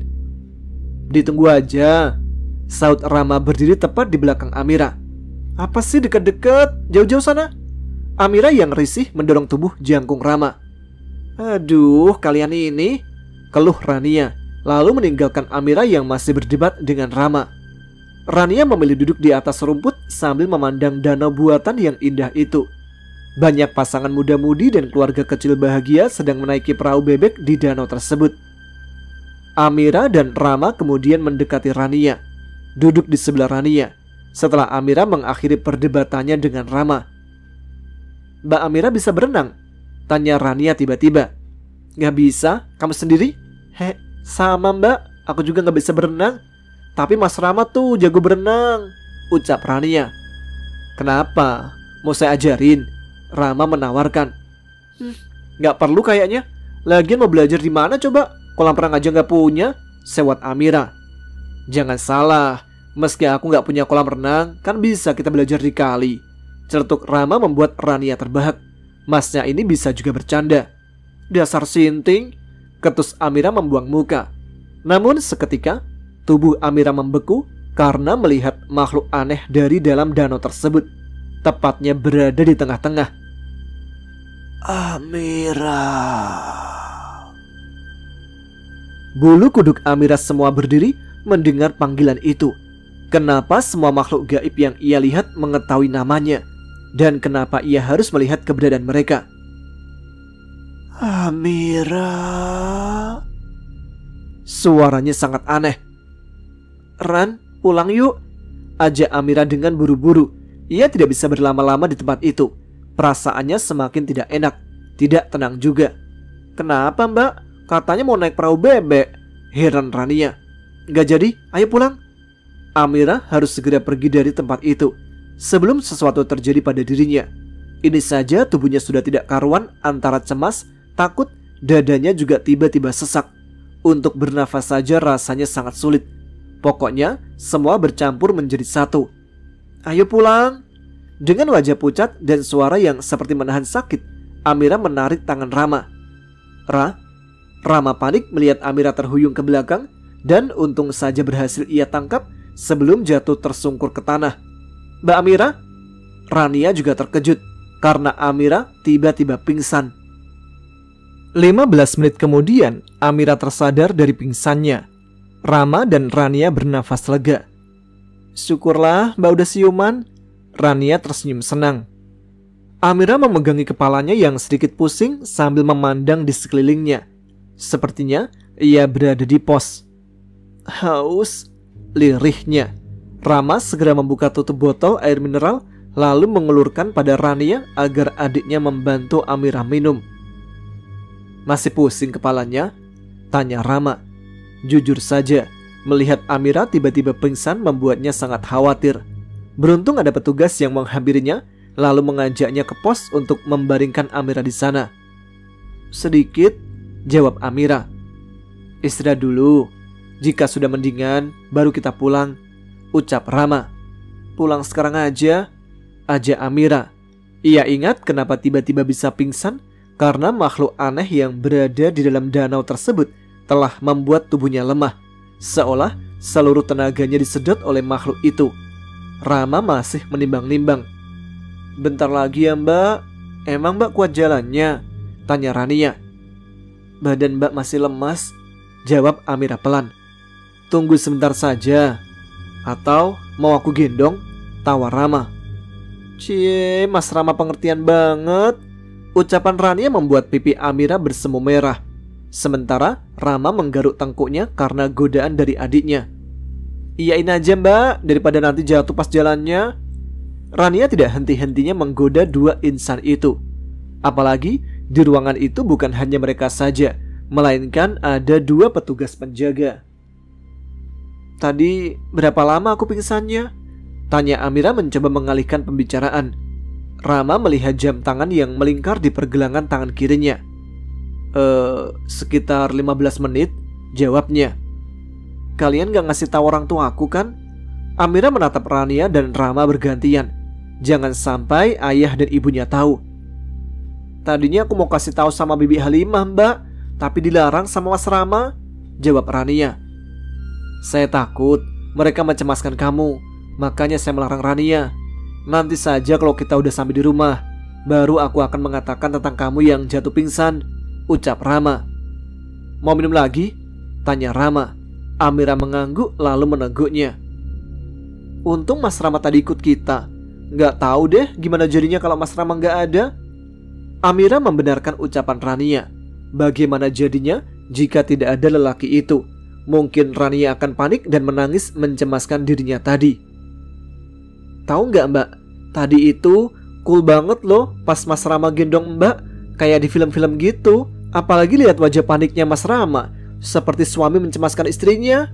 "Ditunggu aja," saut Rama berdiri tepat di belakang Amira. "Apa sih dekat-dekat? Jauh-jauh sana." Amira yang risih mendorong tubuh jangkung Rama. "Aduh, kalian ini," keluh Rania, lalu meninggalkan Amira yang masih berdebat dengan Rama. Rania memilih duduk di atas rumput sambil memandang danau buatan yang indah itu. Banyak pasangan muda-mudi dan keluarga kecil bahagia sedang menaiki perahu bebek di danau tersebut. Amira dan Rama kemudian mendekati Rania, duduk di sebelah Rania. Setelah Amira mengakhiri perdebatannya dengan Rama. "Mbak Amira bisa berenang?" tanya Rania tiba-tiba. "Gak bisa, kamu sendiri?" Sama mbak, aku juga gak bisa berenang. Tapi Mas Rama tuh jago berenang," ucap Rania. "Kenapa? Mau saya ajarin?" Rama menawarkan. Gak perlu kayaknya. Lagian mau belajar di mana coba? Kolam renang aja gak punya," sewot Amira. "Jangan salah, meski aku gak punya kolam renang, kan bisa kita belajar di kali," celetuk Rama membuat Rania terbahak. Masnya ini bisa juga bercanda. "Dasar sinting," ketus Amira membuang muka. Namun seketika tubuh Amira membeku karena melihat makhluk aneh dari dalam danau tersebut, tepatnya berada di tengah-tengah. "Amira." Bulu kuduk Amira semua berdiri mendengar panggilan itu. Kenapa semua makhluk gaib yang ia lihat mengetahui namanya? Dan kenapa ia harus melihat keberadaan mereka? "Amira." Suaranya sangat aneh. "Ran, pulang yuk," ajak Amira dengan buru-buru. Ia tidak bisa berlama-lama di tempat itu. Perasaannya semakin tidak enak, tidak tenang juga. "Kenapa mbak? Katanya mau naik perahu bebek," heran Rania. "Gak jadi, ayo pulang." Amira harus segera pergi dari tempat itu sebelum sesuatu terjadi pada dirinya. Ini saja tubuhnya sudah tidak karuan antara cemas, takut, dadanya juga tiba-tiba sesak. Untuk bernafas saja rasanya sangat sulit. Pokoknya semua bercampur menjadi satu. "Ayo pulang." Dengan wajah pucat dan suara yang seperti menahan sakit, Amira menarik tangan Rama. Rama panik melihat Amira terhuyung ke belakang, dan untung saja berhasil ia tangkap sebelum jatuh tersungkur ke tanah. "Mbak Amira?" Rania juga terkejut karena Amira tiba-tiba pingsan. 15 menit kemudian, Amira tersadar dari pingsannya. Rama dan Rania bernafas lega. "Syukurlah mbak udah siuman." Rania tersenyum senang. Amira memegangi kepalanya yang sedikit pusing sambil memandang di sekelilingnya. Sepertinya ia berada di pos. "Haus," lirihnya. Rama segera membuka tutup botol air mineral lalu mengulurkan pada Rania agar adiknya membantu Amira minum. "Masih pusing kepalanya?" tanya Rama. Jujur saja, melihat Amira tiba-tiba pingsan membuatnya sangat khawatir. Beruntung ada petugas yang menghampirinya lalu mengajaknya ke pos untuk membaringkan Amira di sana. "Sedikit," jawab Amira. "Istirahat dulu. Jika sudah mendingan, baru kita pulang," ucap Rama. "Pulang sekarang aja," ajak Amira. Ia ingat kenapa tiba-tiba bisa pingsan karena makhluk aneh yang berada di dalam danau tersebut telah membuat tubuhnya lemah, seolah seluruh tenaganya disedot oleh makhluk itu. Rama masih menimbang-nimbang. "Bentar lagi ya mbak. Emang mbak kuat jalannya?" tanya Rania. "Badan mbak masih lemas," jawab Amira pelan. "Tunggu sebentar saja. Atau mau aku gendong?" tawar Rama. "Cie, Mas Rama pengertian banget." Ucapan Rania membuat pipi Amira bersemu merah. Sementara Rama menggaruk tengkuknya karena godaan dari adiknya. "Iyain aja mbak, daripada nanti jatuh pas jalannya." Rania tidak henti-hentinya menggoda dua insan itu. Apalagi di ruangan itu bukan hanya mereka saja, melainkan ada dua petugas penjaga. "Tadi berapa lama aku pingsannya?" tanya Amira mencoba mengalihkan pembicaraan. Rama melihat jam tangan yang melingkar di pergelangan tangan kirinya. Sekitar 15 menit, jawabnya. "Kalian gak ngasih tahu orang tua aku kan?" Amira menatap Rania dan Rama bergantian. Jangan sampai ayah dan ibunya tahu. "Tadinya aku mau kasih tahu sama Bibi Halimah mbak, tapi dilarang sama Mas Rama," jawab Rania. "Saya takut mereka mencemaskan kamu, makanya saya melarang Rania. Nanti saja kalau kita udah sampai di rumah, baru aku akan mengatakan tentang kamu yang jatuh pingsan," ucap Rama. "Mau minum lagi?" tanya Rama. Amira mengangguk lalu meneguknya. Untung Mas Rama tadi ikut kita. Nggak tahu deh gimana jadinya kalau Mas Rama nggak ada. Amira membenarkan ucapan Rania. Bagaimana jadinya jika tidak ada lelaki itu? Mungkin Rania akan panik dan menangis mencemaskan dirinya tadi. Tahu nggak Mbak, tadi itu cool banget loh pas Mas Rama gendong Mbak, kayak di film-film gitu. Apalagi lihat wajah paniknya Mas Rama, seperti suami mencemaskan istrinya.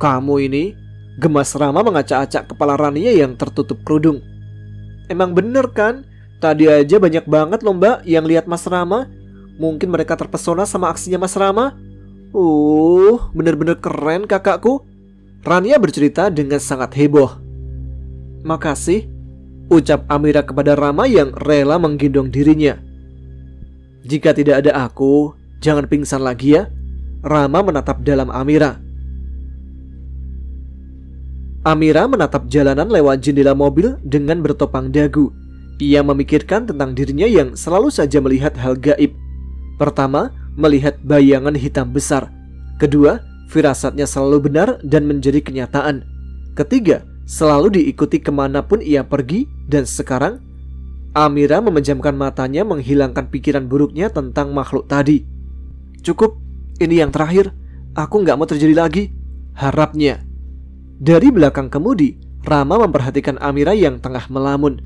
Kamu ini, gemas Rama mengacak-acak kepala Rania yang tertutup kerudung. Emang bener kan? Tadi aja banyak banget loh Mbak yang lihat Mas Rama. Mungkin mereka terpesona sama aksinya Mas Rama. Bener-bener keren kakakku. Rania bercerita dengan sangat heboh. Makasih, ucap Amira kepada Rama yang rela menggendong dirinya. Jika tidak ada aku, jangan pingsan lagi ya. Rama menatap dalam Amira. Amira menatap jalanan lewat jendela mobil dengan bertopang dagu. Ia memikirkan tentang dirinya yang selalu saja melihat hal gaib. Pertama, melihat bayangan hitam besar. Kedua, firasatnya selalu benar dan menjadi kenyataan. Ketiga, selalu diikuti kemanapun ia pergi. Dan sekarang, Amira memejamkan matanya menghilangkan pikiran buruknya tentang makhluk tadi. Cukup, ini yang terakhir. Aku nggak mau terjadi lagi, harapnya. Dari belakang kemudi, Rama memperhatikan Amira yang tengah melamun.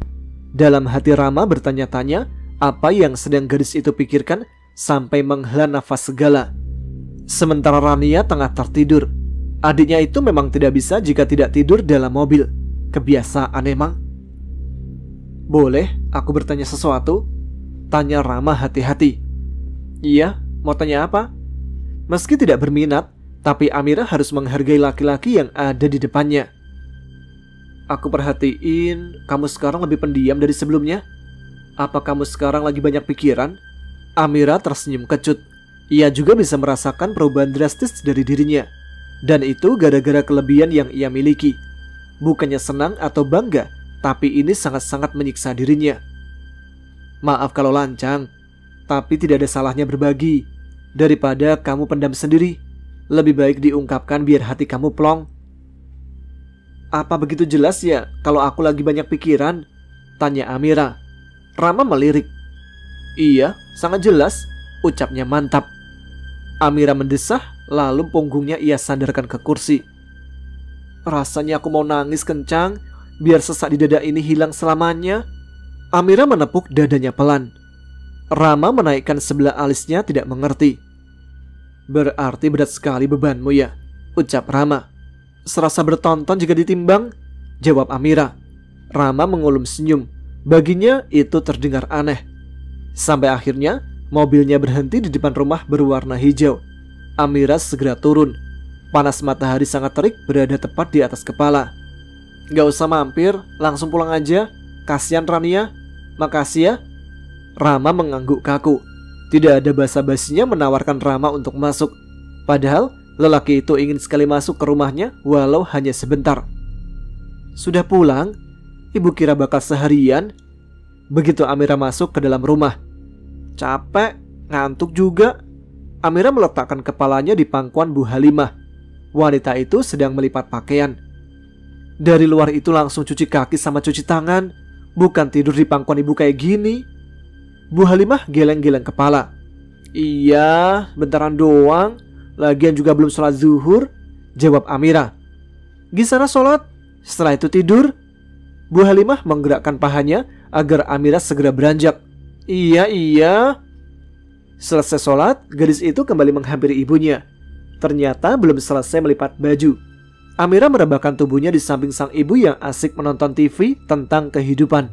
Dalam hati Rama bertanya-tanya apa yang sedang gadis itu pikirkan sampai menghela nafas segala. Sementara Rania tengah tertidur. Adiknya itu memang tidak bisa jika tidak tidur dalam mobil. Kebiasaan emang. Boleh aku bertanya sesuatu? Tanya Rama hati-hati. Iya, mau tanya apa? Meski tidak berminat, tapi Amira harus menghargai laki-laki yang ada di depannya. Aku perhatiin kamu sekarang lebih pendiam dari sebelumnya. Apa kamu sekarang lagi banyak pikiran? Amira tersenyum kecut. Ia juga bisa merasakan perubahan drastis dari dirinya. Dan itu gara-gara kelebihan yang ia miliki. Bukannya senang atau bangga, tapi ini sangat-sangat menyiksa dirinya. Maaf kalau lancang, tapi tidak ada salahnya berbagi. Daripada kamu pendam sendiri, lebih baik diungkapkan biar hati kamu plong. Apa begitu jelas ya kalau aku lagi banyak pikiran? Tanya Amira. Rama melirik. Iya, sangat jelas, ucapnya mantap. Amira mendesah, lalu punggungnya ia sandarkan ke kursi. Rasanya aku mau nangis kencang, biar sesak di dada ini hilang selamanya. Amira menepuk dadanya pelan. Rama menaikkan sebelah alisnya tidak mengerti. Berarti berat sekali bebanmu ya, ucap Rama. Serasa bertonton jika ditimbang, jawab Amira. Rama mengulum senyum. Baginya itu terdengar aneh. Sampai akhirnya mobilnya berhenti di depan rumah berwarna hijau. Amira segera turun. Panas matahari sangat terik berada tepat di atas kepala. Gak usah mampir, langsung pulang aja. Kasihan Rania. Makasih ya. Rama mengangguk kaku. Tidak ada basa-basinya menawarkan Rama untuk masuk. Padahal lelaki itu ingin sekali masuk ke rumahnya walau hanya sebentar. Sudah pulang? Ibu kira bakal seharian. Begitu Amira masuk ke dalam rumah. Capek, ngantuk juga. Amira meletakkan kepalanya di pangkuan Bu Halimah. Wanita itu sedang melipat pakaian. Dari luar itu langsung cuci kaki sama cuci tangan. Bukan tidur di pangkuan ibu kayak gini. Bu Halimah geleng-geleng kepala. Iya, bentaran doang. Lagian juga belum sholat zuhur, jawab Amira. Gisana sholat, setelah itu tidur. Bu Halimah menggerakkan pahanya agar Amira segera beranjak. Iya. Selesai sholat, gadis itu kembali menghampiri ibunya. Ternyata belum selesai melipat baju. Amira merebahkan tubuhnya di samping sang ibu yang asik menonton TV tentang kehidupan.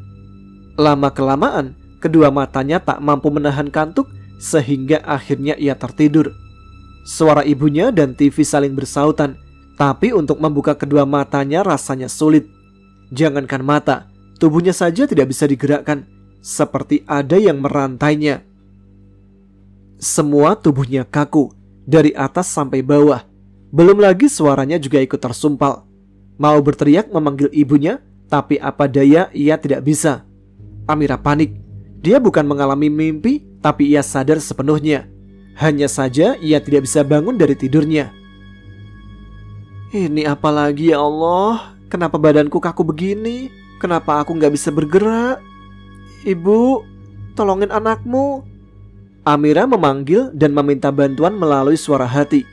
Lama-kelamaan, kedua matanya tak mampu menahan kantuk sehingga akhirnya ia tertidur. Suara ibunya dan TV saling bersautan, tapi untuk membuka kedua matanya rasanya sulit. Jangankan mata, tubuhnya saja tidak bisa digerakkan, seperti ada yang merantainya. Semua tubuhnya kaku, dari atas sampai bawah. Belum lagi suaranya juga ikut tersumpal. Mau berteriak memanggil ibunya, tapi apa daya ia tidak bisa. Amira panik. Dia bukan mengalami mimpi, tapi ia sadar sepenuhnya. Hanya saja ia tidak bisa bangun dari tidurnya. Ini apa lagi ya Allah? Kenapa badanku kaku begini? Kenapa aku nggak bisa bergerak? Ibu, tolongin anakmu. Amira memanggil dan meminta bantuan melalui suara hati.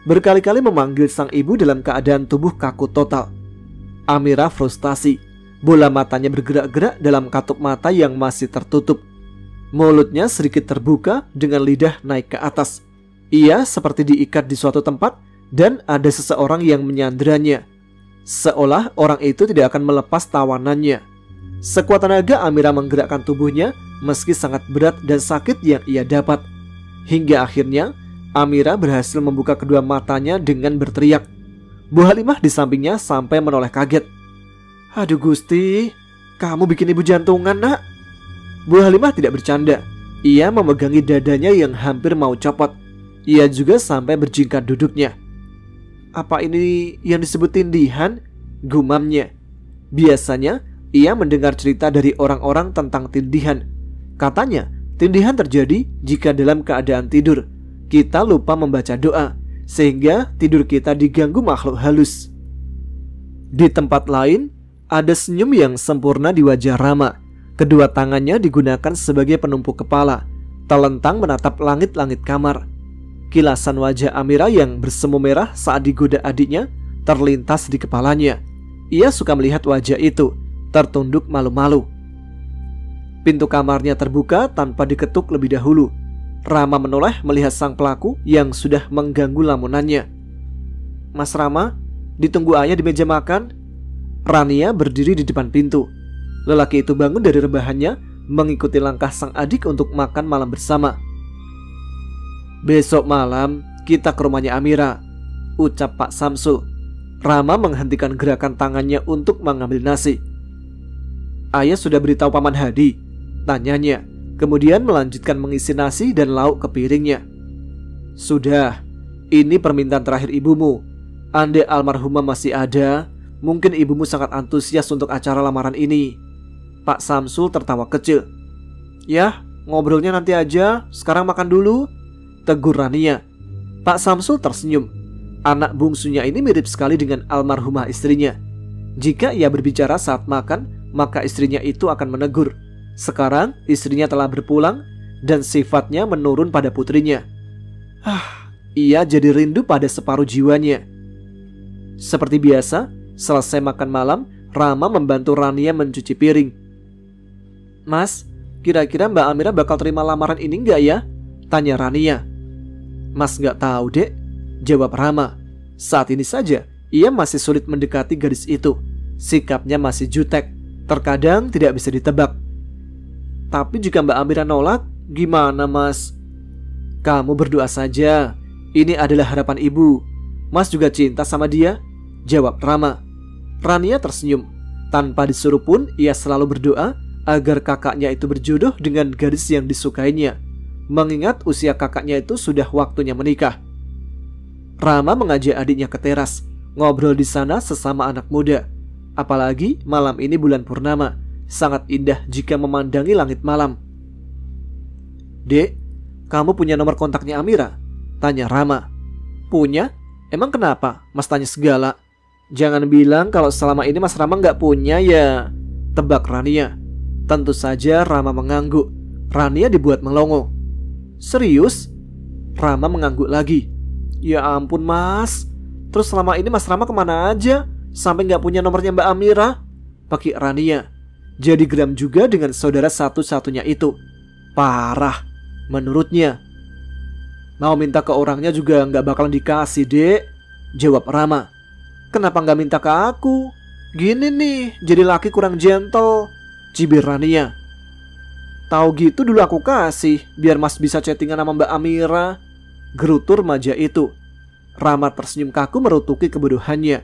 Berkali-kali memanggil sang ibu dalam keadaan tubuh kaku total. Amira frustasi. Bola matanya bergerak-gerak dalam katup mata yang masih tertutup. Mulutnya sedikit terbuka dengan lidah naik ke atas. Ia seperti diikat di suatu tempat dan ada seseorang yang menyandranya. Seolah orang itu tidak akan melepas tawanannya. Sekuat tenaga Amira menggerakkan tubuhnya meski sangat berat dan sakit yang ia dapat. Hingga akhirnya Amira berhasil membuka kedua matanya dengan berteriak. Bu Halimah di sampingnya sampai menoleh kaget. Aduh Gusti, kamu bikin ibu jantungan nak. Bu Halimah tidak bercanda. Ia memegangi dadanya yang hampir mau copot. Ia juga sampai berjingkat duduknya. Apa ini yang disebut tindihan? Gumamnya. Biasanya ia mendengar cerita dari orang-orang tentang tindihan. Katanya tindihan terjadi jika dalam keadaan tidur kita lupa membaca doa, sehingga tidur kita diganggu makhluk halus. Di tempat lain ada senyum yang sempurna di wajah Rama. Kedua tangannya digunakan sebagai penumpuk kepala, terlentang menatap langit-langit kamar. Kilasan wajah Amira yang bersemu merah saat digoda adiknya terlintas di kepalanya. Ia suka melihat wajah itu, tertunduk malu-malu. Pintu kamarnya terbuka tanpa diketuk lebih dahulu. Rama menoleh melihat sang pelaku yang sudah mengganggu lamunannya. Mas Rama, ditunggu ayah di meja makan. Rania berdiri di depan pintu. Lelaki itu bangun dari rebahannya, mengikuti langkah sang adik untuk makan malam bersama. Besok malam kita ke rumahnya Amira, ucap Pak Samsul. Rama menghentikan gerakan tangannya untuk mengambil nasi. Ayah sudah beritahu Paman Hadi? Tanyanya, kemudian melanjutkan mengisi nasi dan lauk ke piringnya. Sudah, ini permintaan terakhir ibumu. Andai almarhumah masih ada, mungkin ibumu sangat antusias untuk acara lamaran ini. Pak Samsul tertawa kecil. Ya, ngobrolnya nanti aja, sekarang makan dulu, tegur Rania. Pak Samsul tersenyum. Anak bungsunya ini mirip sekali dengan almarhumah istrinya. Jika ia berbicara saat makan, maka istrinya itu akan menegur. Sekarang istrinya telah berpulang dan sifatnya menurun pada putrinya. Ia jadi rindu pada separuh jiwanya. Seperti biasa, selesai makan malam, Rama membantu Rania mencuci piring. Mas, kira-kira Mbak Amira bakal terima lamaran ini nggak ya? Tanya Rania. Mas nggak tahu dek, jawab Rama. Saat ini saja ia masih sulit mendekati gadis itu. Sikapnya masih jutek, terkadang tidak bisa ditebak. Tapi jika Mbak Amira nolak, gimana mas? Kamu berdoa saja, ini adalah harapan ibu. Mas juga cinta sama dia, jawab Rama. Rania tersenyum. Tanpa disuruh pun ia selalu berdoa agar kakaknya itu berjodoh dengan gadis yang disukainya, mengingat usia kakaknya itu sudah waktunya menikah. Rama mengajak adiknya ke teras, ngobrol di sana sesama anak muda. Apalagi malam ini bulan purnama, sangat indah jika memandangi langit malam. Dek, kamu punya nomor kontaknya Amira? Tanya Rama. Punya? Emang kenapa? Mas tanya segala. Jangan bilang kalau selama ini Mas Rama nggak punya ya, tebak Rania. Tentu saja Rama mengangguk. Rania dibuat melongo. Serius? Rama mengangguk lagi. Ya ampun mas, terus selama ini Mas Rama kemana aja sampai nggak punya nomornya Mbak Amira? Pakai Rania. Jadi geram juga dengan saudara satu-satunya itu. Parah, menurutnya. Mau minta ke orangnya juga nggak bakalan dikasih dek, jawab Rama. Kenapa nggak minta ke aku? Gini nih, jadi laki kurang gentle, cibir Rania. Tahu gitu dulu aku kasih, biar mas bisa chattingan sama Mbak Amira, gerutur remaja itu. Rama tersenyum kaku merutuki kebodohannya.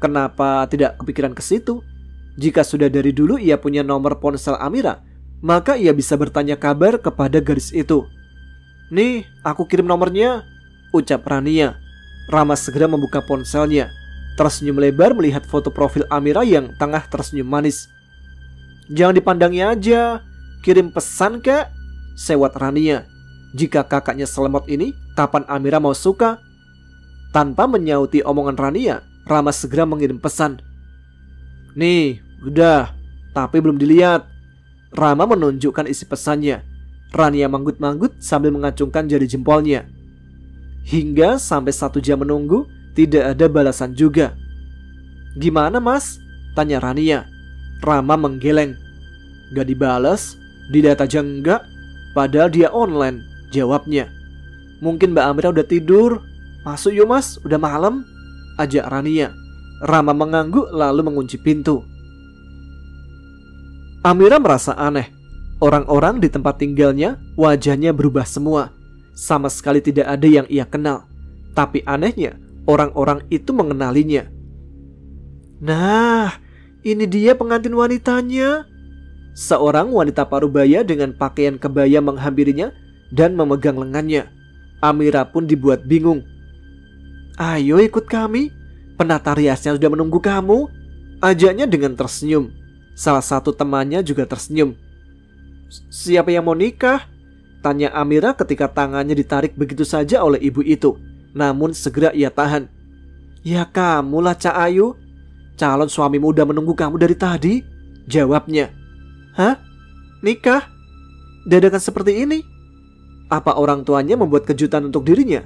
Kenapa tidak kepikiran ke situ? Jika sudah dari dulu ia punya nomor ponsel Amira, maka ia bisa bertanya kabar kepada gadis itu. Nih, aku kirim nomornya, ucap Rania. Rama segera membuka ponselnya, tersenyum lebar melihat foto profil Amira yang tengah tersenyum manis. Jangan dipandangi aja, kirim pesan kek, sewat Rania. Jika kakaknya selemot ini, kapan Amira mau suka? Tanpa menyauti omongan Rania, Rama segera mengirim pesan. Nih, udah, tapi belum dilihat. Rama menunjukkan isi pesannya. Rania manggut-manggut sambil mengacungkan jari jempolnya. Hingga sampai 1 jam menunggu, tidak ada balasan juga. Gimana mas? Tanya Rania. Rama menggeleng. Gak dibales, dilihat aja enggak. Padahal dia online, jawabnya. Mungkin Mbak Amira udah tidur. Masuk yuk mas, udah malam, ajak Rania. Rama mengangguk lalu mengunci pintu. Amira merasa aneh. Orang-orang di tempat tinggalnya wajahnya berubah semua. Sama sekali tidak ada yang ia kenal. Tapi anehnya, orang-orang itu mengenalinya. Nah, ini dia pengantin wanitanya. Seorang wanita parubaya dengan pakaian kebaya menghampirinya dan memegang lengannya. Amira pun dibuat bingung. Ayo ikut kami, penata riasnya sudah menunggu kamu, ajaknya dengan tersenyum. Salah satu temannya juga tersenyum. Siapa yang mau nikah? Tanya Amira ketika tangannya ditarik begitu saja oleh ibu itu. Namun segera ia tahan. Ya kamulah Cak Ayu. Calon suamimu udah menunggu kamu dari tadi, jawabnya. Hah? Nikah? Dadakan seperti ini? Apa orang tuanya membuat kejutan untuk dirinya?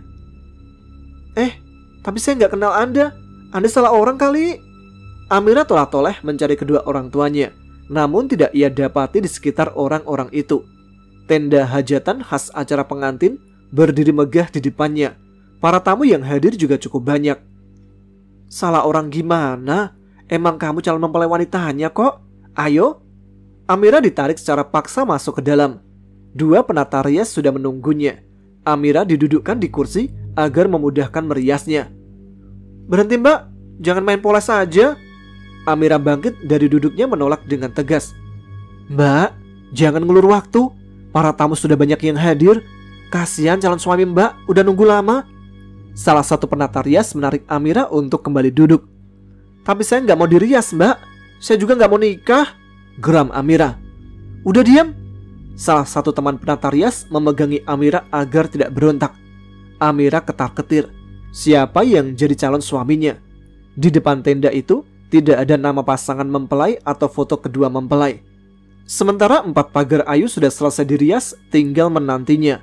Tapi saya nggak kenal Anda. Anda salah orang kali. Amira toleh-toleh mencari kedua orang tuanya. Namun tidak ia dapati di sekitar orang-orang itu. Tenda hajatan khas acara pengantin berdiri megah di depannya. Para tamu yang hadir juga cukup banyak. Salah orang gimana? Emang kamu calon mempelai wanitanya kok? Ayo. Amira ditarik secara paksa masuk ke dalam. 2 penata rias sudah menunggunya. Amira didudukkan di kursi agar memudahkan meriasnya. Berhenti mbak, jangan main pola saja. Amira bangkit dari duduknya menolak dengan tegas. Mbak, jangan ngulur waktu. Para tamu sudah banyak yang hadir. Kasihan calon suami mbak, udah nunggu lama. Salah satu penata rias menarik Amira untuk kembali duduk. Tapi saya nggak mau dirias mbak. Saya juga nggak mau nikah, geram Amira. Udah diam. Salah satu teman penata rias memegangi Amira agar tidak berontak. Amira ketar-ketir. Siapa yang jadi calon suaminya? Di depan tenda itu tidak ada nama pasangan mempelai atau foto kedua mempelai. Sementara 4 pagar ayu sudah selesai dirias, tinggal menantinya.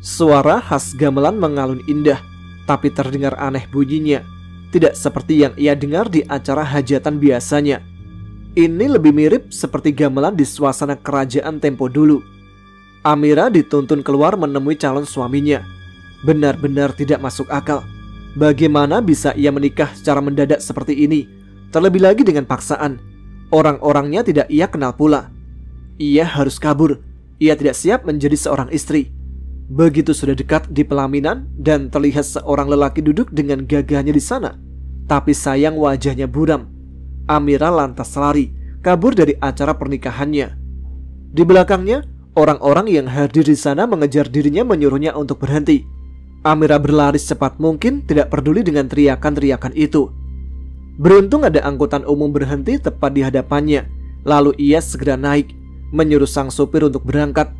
Suara khas gamelan mengalun indah, tapi terdengar aneh bunyinya. Tidak seperti yang ia dengar di acara hajatan biasanya. Ini lebih mirip seperti gamelan di suasana kerajaan tempo dulu. Amira dituntun keluar menemui calon suaminya. Benar-benar tidak masuk akal. Bagaimana bisa ia menikah secara mendadak seperti ini? Terlebih lagi dengan paksaan. Orang-orangnya tidak ia kenal pula. Ia harus kabur. Ia tidak siap menjadi seorang istri. Begitu sudah dekat di pelaminan dan terlihat seorang lelaki duduk dengan gagahnya di sana. Tapi sayang wajahnya buram. Amira lantas lari, kabur dari acara pernikahannya. Di belakangnya, orang-orang yang hadir di sana mengejar dirinya menyuruhnya untuk berhenti. Amira berlari secepat mungkin, tidak peduli dengan teriakan-teriakan itu. Beruntung ada angkutan umum berhenti tepat di hadapannya. Lalu ia segera naik, menyuruh sang sopir untuk berangkat.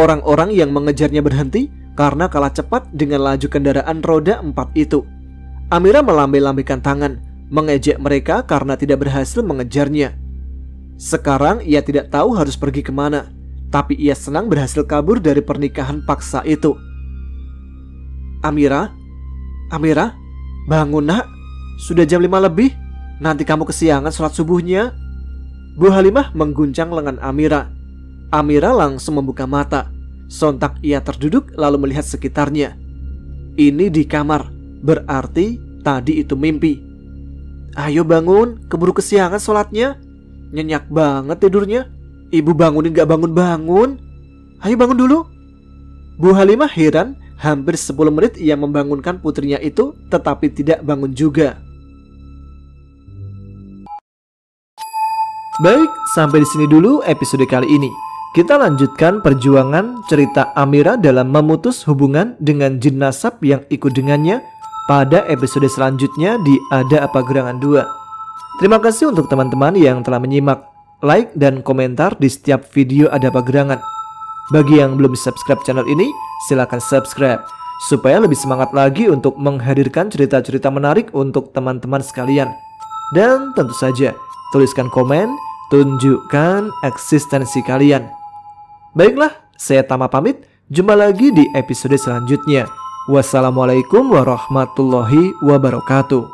Orang-orang yang mengejarnya berhenti karena kalah cepat dengan laju kendaraan roda 4 itu. Amira melambai-lambaikan tangan, mengejek mereka karena tidak berhasil mengejarnya. Sekarang ia tidak tahu harus pergi kemana, tapi ia senang berhasil kabur dari pernikahan paksa itu. Amira, bangun nak. Sudah jam 5 lebih. Nanti kamu kesiangan sholat subuhnya. Bu Halimah mengguncang lengan Amira. Amira langsung membuka mata. Sontak ia terduduk lalu melihat sekitarnya. Ini di kamar, berarti tadi itu mimpi. Ayo bangun, keburu kesiangan sholatnya. Nyenyak banget tidurnya. Ibu bangunin gak bangun-bangun. Ayo bangun dulu. Bu Halimah heran. Hampir 10 menit ia membangunkan putrinya itu, tetapi tidak bangun juga. Baik, sampai di sini dulu episode kali ini. Kita lanjutkan perjuangan cerita Amira dalam memutus hubungan dengan jin nasab yang ikut dengannya pada episode selanjutnya di Ada Apa Gerangan 2. Terima kasih untuk teman-teman yang telah menyimak, like dan komentar di setiap video Ada Apa Gerangan. Bagi yang belum subscribe channel ini, silakan subscribe supaya lebih semangat lagi untuk menghadirkan cerita-cerita menarik untuk teman-teman sekalian. Dan tentu saja, tuliskan komen, tunjukkan eksistensi kalian. Baiklah, saya Tama pamit. Jumpa lagi di episode selanjutnya. Wassalamualaikum warahmatullahi wabarakatuh.